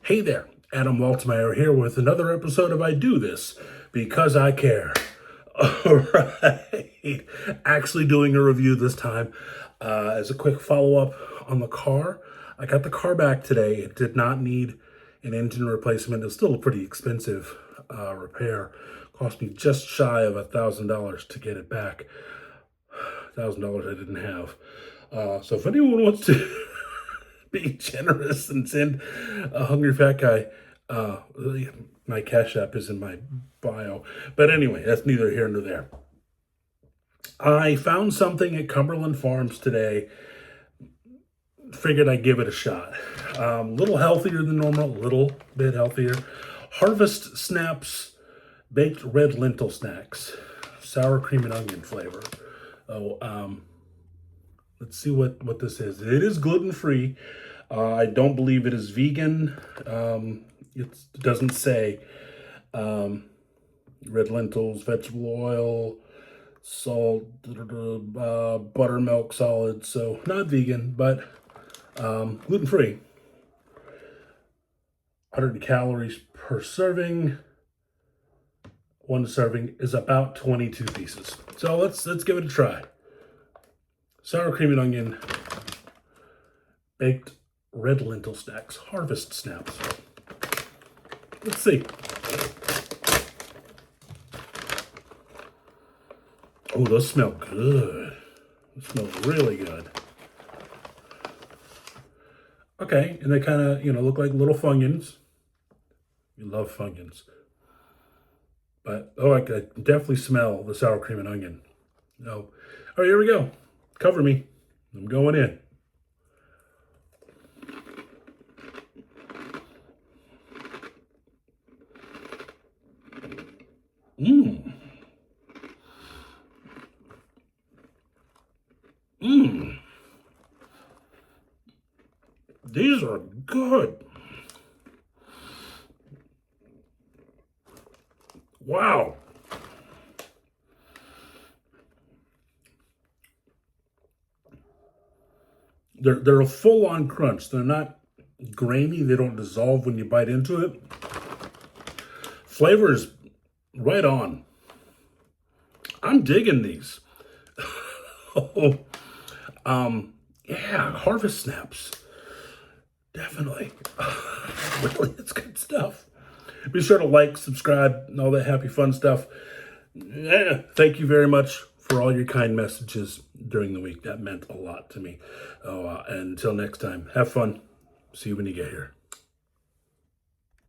Hey there, Adam Waltmeyer here with another episode of I Do This Because I Care. All right, actually doing a review this time as a quick follow-up on the car. I got the car back today. It did not need an engine replacement. It's still a pretty expensive repair. Cost me just shy of $1,000 to get it back. $1,000 I didn't have. So if anyone wants to be generous and send a hungry fat guy, my Cash App is in my bio. But anyway, that's neither here nor there. I found something at Cumberland Farms today. Figured I'd give it a shot. A little healthier than normal, a little bit healthier. Harvest Snaps baked red lentil snacks, sour cream and onion flavor. Let's see what this is. It is gluten-free. I don't believe it is vegan. It doesn't say. Red lentils, vegetable oil, salt, buttermilk solids. So not vegan, but gluten-free. 100 calories per serving. One serving is about 22 pieces. So let's give it a try. Sour cream and onion baked red lentil snacks, Harvest Snaps. Let's see. Oh, those smell good. They smell really good. Okay, and they kind of, look like little Funyuns. You love Funyuns. But, I could definitely smell the sour cream and onion. Oh, all right, here we go. Cover me. I'm going in. Mmm. Mmm. These are good. Wow. They're a full-on crunch. They're not grainy. They don't dissolve when you bite into it. Flavor is right on. I'm digging these. Yeah, Harvest Snaps. Definitely. Really, it's good stuff. Be sure to like, subscribe, and all that happy fun stuff. Yeah, thank you very much for all your kind messages during the week. That meant a lot to me. Until next time, have fun. See you when you get here.